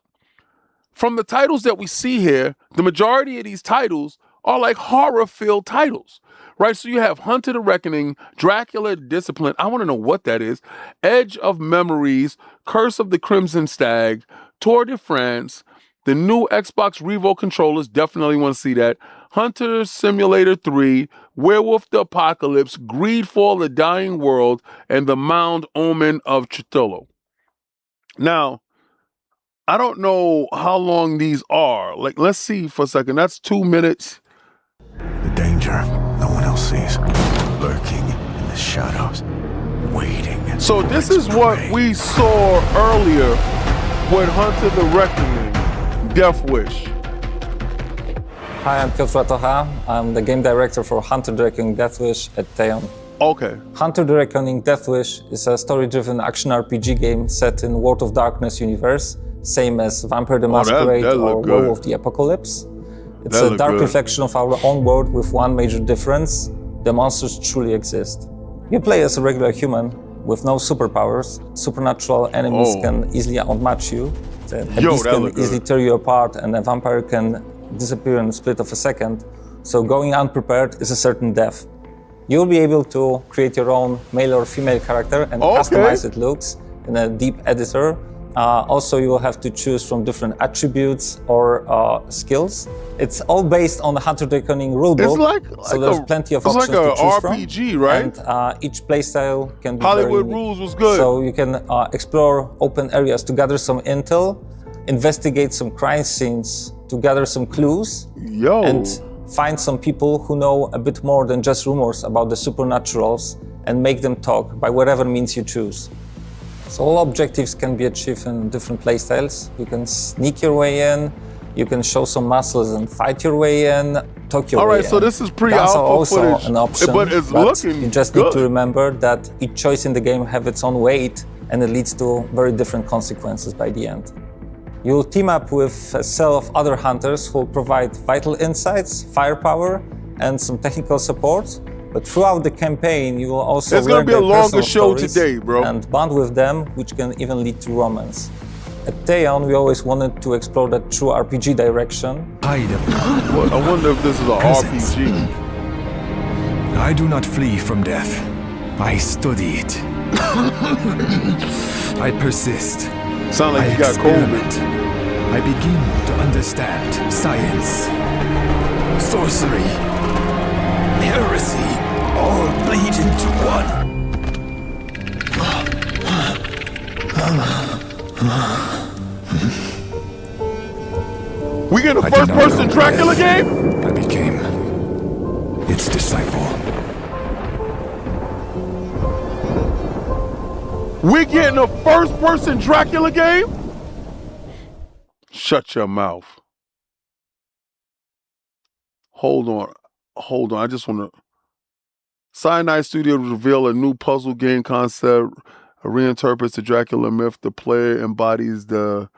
from the titles that we see here, the majority of these titles are like horror-filled titles, right? So you have Hunter the Reckoning, Dracula Discipline, I want to know what that is, Edge of Memories, Curse of the Crimson Stag, Tour de France, the new Xbox Revo controllers, definitely want to see that, Hunter Simulator 3, Werewolf the Apocalypse, Greedfall the Dying World, and the Mound Omen of Chitolo. Now, I don't know how long these are. Like, let's see for a second. That's 2 minutes. The danger no one else sees, lurking in the shadows, waiting. So this is what we saw earlier with Hunter the Reckoning, Death Wish. Hi, I'm Piotr Ratocha. I'm the game director for Hunter the Reckoning Death Wish at Teon. Okay. Hunter the Reckoning Death Wish is a story-driven action RPG game set in World of Darkness universe, same as Vampire the Masquerade or Werewolf the Apocalypse. It's a dark reflection of our own world with one major difference: the monsters truly exist. You play as a regular human with no superpowers. Supernatural enemies can easily outmatch you. The beast can easily tear you apart, and a vampire can disappear in a split of a second. So going unprepared is a certain death. You'll be able to create your own male or female character and customize its looks in a deep editor. Also, you will have to choose from different attributes or skills. It's all based on the Hunter the Reckoning rulebook, so there's plenty of options to choose from. It's like an RPG, right? And each playstyle can be Hollywood Rules was good. So you can explore open areas to gather some intel, investigate some crime scenes to gather some clues, and find some people who know a bit more than just rumors about the supernaturals and make them talk by whatever means you choose. So all objectives can be achieved in different playstyles. You can sneak your way in, you can show some muscles and fight your way in, talk your way in. All right, so this is pre-alpha footage, an option, but it's looking you just good. need to remember that each choice in the game have its own weight, and it leads to very different consequences by the end. You'll team up with a cell of other hunters who will provide vital insights, firepower, and some technical support. But throughout the campaign, you will also it's gonna learn be a their longer personal show stories today, bro. and bond with them, which can even lead to romance. At Theon, we always wanted to explore that true RPG direction. I wonder if this is an RPG. I do not flee from death. I study it. I persist. Sound like you got experiment. I begin to understand science, sorcery, heresy, all bleed into one. We get a first-person Dracula game? I became its disciple. We getting a first-person Dracula game? Shut your mouth. Hold on. I just want to... Cyanide Studios reveal a new puzzle game concept, reinterprets the Dracula myth. The player embodies the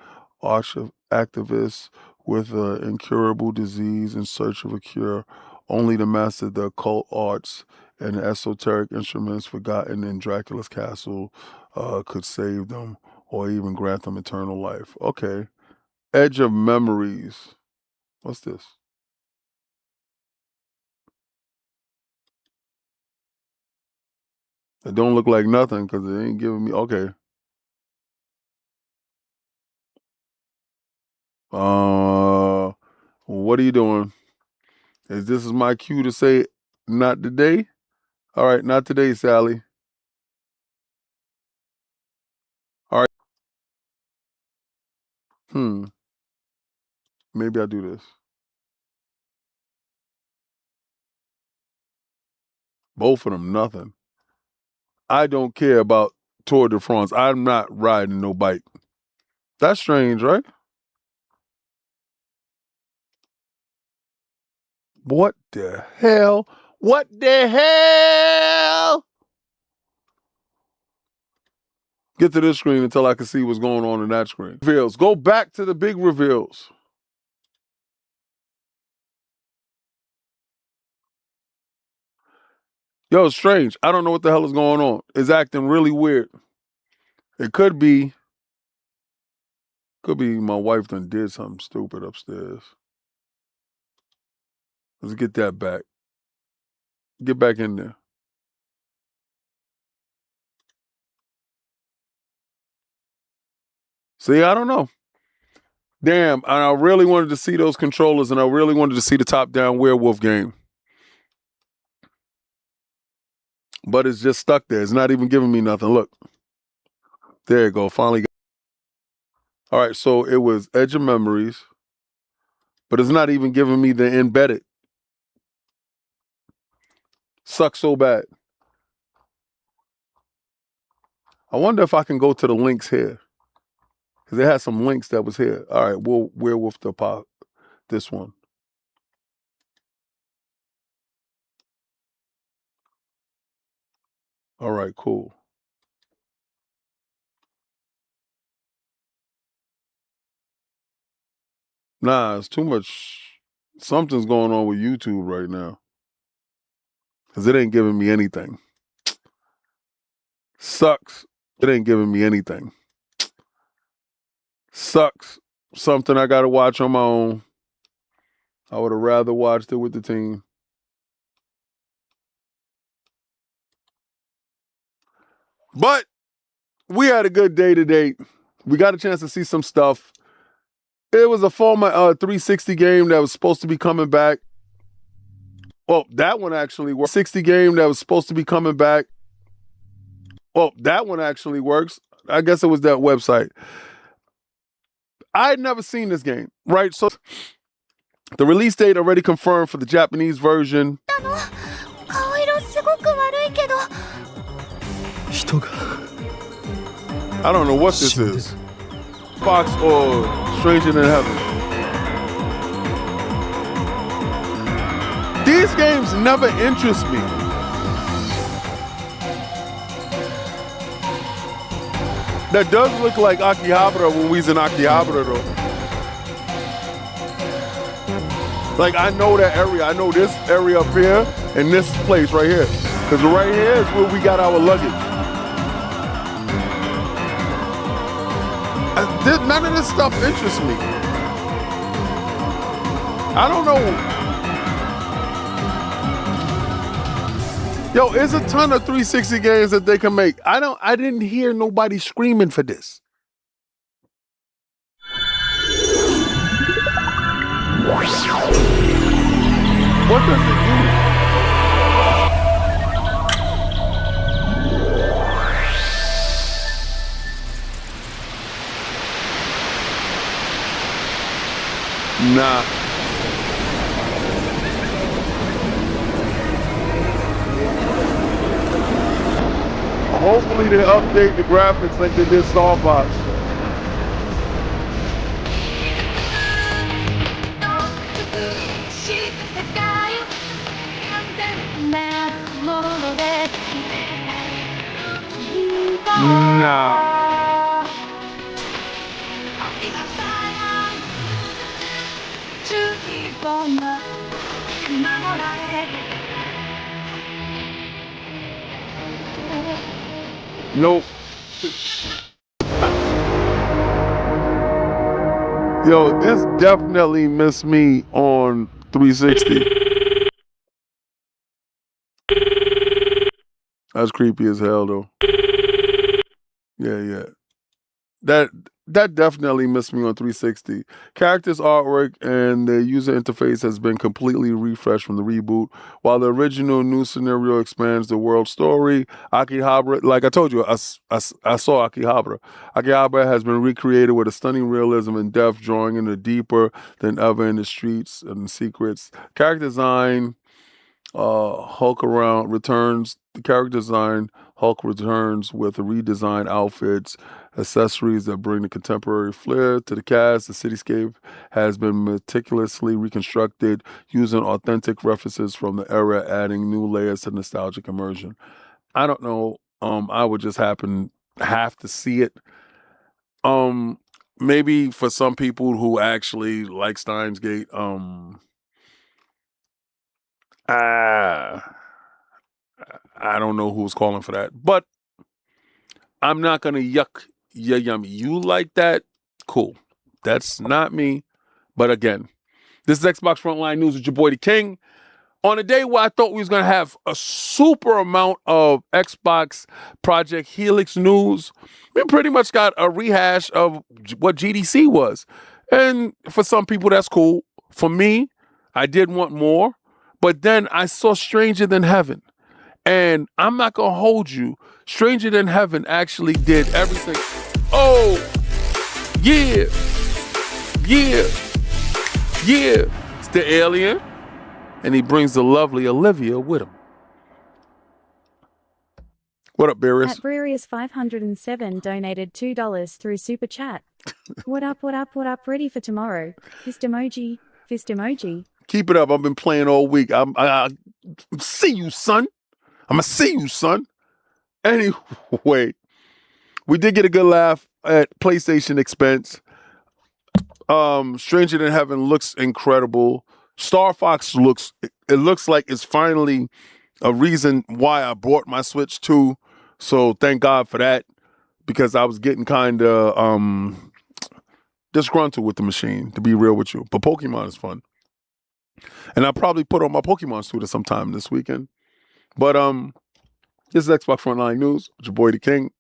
arch of activists with an incurable disease in search of a cure. Only to master the occult arts and the esoteric instruments forgotten in Dracula's castle could save them or even grant them eternal life. Okay. Edge of Memories. What's this? It don't look like nothing because it ain't giving me... Okay. What are you doing? This is my cue to say not today? All right, not today, Sally. All right. Maybe I'll do this. Both of them, nothing. I don't care about Tour de France. I'm not riding no bike. That's strange, right? What the hell? What the hell? Get to this screen until I can see what's going on in that screen. Reveals. Go back to the big reveals. Yo, it's strange. I don't know what the hell is going on. It's acting really weird. It could be my wife done did something stupid upstairs. Let's get that back. Get back in there. See, I don't know. Damn, and I really wanted to see those controllers, and I really wanted to see the top-down werewolf game. But it's just stuck there. It's not even giving me nothing. Look. There you go. Finally got... All right, so it was Edge of Memories, but it's not even giving me the embedded. Sucks so bad. I wonder if I can go to the links here. Because they had some links that was here. All right, Werewolf the Pop. This one. All right, cool. Nah, it's too much. Something's going on with YouTube right now. Because it ain't giving me anything. Sucks. It ain't giving me anything. Sucks. Something I got to watch on my own. I would have rather watched it with the team. But we had a good day today. We got a chance to see some stuff. It was a former 360 game that was supposed to be coming back. Well, that one actually works. 60 game that was supposed to be coming back. Well, that one actually works. I guess it was that website. I had never seen this game, right? So the release date already confirmed for the Japanese version. I don't know what this is. Fox or Stranger Than Heaven. These games never interest me. That does look like Akihabara when we was in Akihabara though. Like I know that area. I know this area up here and this place right here. Because right here is where we got our luggage. None of this stuff interests me. I don't know. Yo, there's a ton of 360 games that they can make. I didn't hear nobody screaming for this. What does it do? Nah. Hopefully they update the graphics like they did Star Fox. Nah. Nope. Yo, this definitely missed me on 360. That's creepy as hell though. Yeah. That definitely missed me on 360. Characters, artwork, and the user interface has been completely refreshed from the reboot. While the original new scenario expands the world story, Akihabara, like I told you, I saw Akihabara. Akihabara has been recreated with a stunning realism and depth, drawing into deeper than ever in the streets and secrets. Character design, Hulk returns with redesigned outfits, accessories that bring the contemporary flair to the cast. The cityscape has been meticulously reconstructed using authentic references from the era, adding new layers to nostalgic immersion. I don't know. I would just have to see it. Maybe for some people who actually like Steins Gate, I don't know who's calling for that, but I'm not gonna yuck your yummy. You like that? Cool. That's not me. But again, this is Xbox Frontline News with your boy the King. On a day where I thought we was gonna have a super amount of Xbox Project Helix news, we pretty much got a rehash of what GDC was. And for some people, that's cool. For me, I did want more. But then I saw Stranger Than Heaven. And I'm not going to hold you. Stranger Than Heaven actually did everything. Oh, yeah. It's the alien. And he brings the lovely Olivia with him. What up, Beerus? At Brerius507 donated $2 through Super Chat. What up? Ready for tomorrow. Fist emoji. Keep it up. I've been playing all week. I see you, son. I'm going to see you, son. Anyway, we did get a good laugh at PlayStation expense. Stranger Than Heaven looks incredible. Star Fox looks like it's finally a reason why I bought my Switch 2. So thank God for that, because I was getting kind of disgruntled with the machine, to be real with you. But Pokemon is fun. And I'll probably put on my Pokemon scooter sometime this weekend. But this is Xbox Frontline News with your boy the King.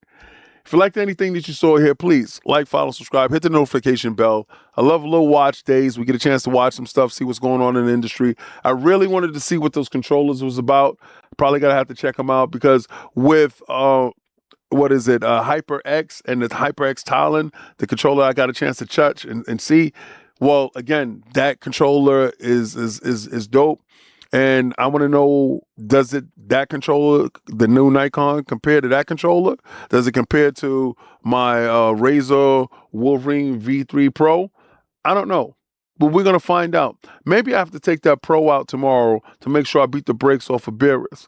If you liked anything that you saw here, please like, follow, subscribe, hit the notification bell. I love little watch days. We get a chance to watch some stuff, see what's going on in the industry. I really wanted to see what those controllers was about. Probably gonna have to check them out, because with HyperX and the HyperX Talon, the controller I got a chance to touch and see. Well, again, that controller is dope. And I want to know, does that controller, the new Nacon, compare to that controller? Does it compare to my Razer Wolverine V3 Pro? I don't know, but we're going to find out. Maybe I have to take that Pro out tomorrow to make sure I beat the brakes off of Beerus.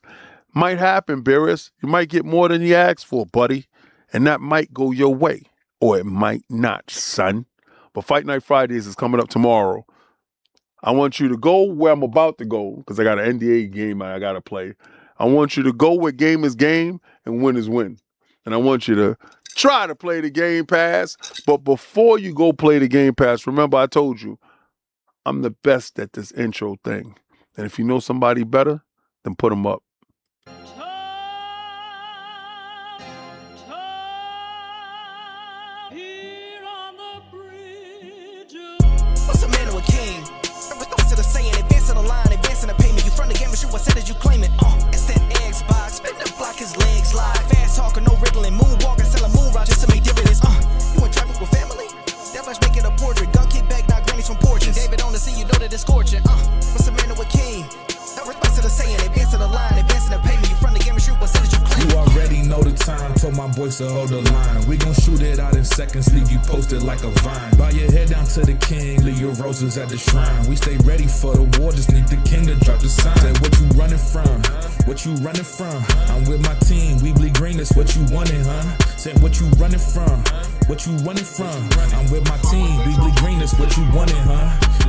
Might happen, Beerus. You might get more than you asked for, buddy. And that might go your way. Or it might not, son. But Fight Night Fridays is coming up tomorrow. I want you to go where I'm about to go, because I got an NDA game I got to play. I want you to go where game is game and win is win. And I want you to try to play the Game Pass. But before you go play the Game Pass, remember I told you, I'm the best at this intro thing. And if you know somebody better, then put them up. What's a man to a king? What's it saying? Advancing the line, advancing the payment. You from the game, shoot what said as you claim it. It's that Xbox, spin the block, his legs live. Fast talking, no riddling, moonwalking, selling moon rock just to make dividends. You in traffic with family? That flash making a portrait. Gun kick back, not grannies from porches. David on the sea, you know that it's scorching. What's a man to a king? What's it saying? Advancing the line, advancing the payment. You from the game, shoot what said as you claim it. You already know the time, told my boys to hold the line. We gon' shoot it out in seconds, leave you posted like a vine. Bow your head down to the king, leave your roses at the shrine. We stay ready for the war, just need the king to drop the sign. Say what you running from, what you running from. I'm with my team, we bleed green, that's what you wanted, huh? Say what you running from, what you running from. I'm with my team, we bleed green, that's what you wanted, huh?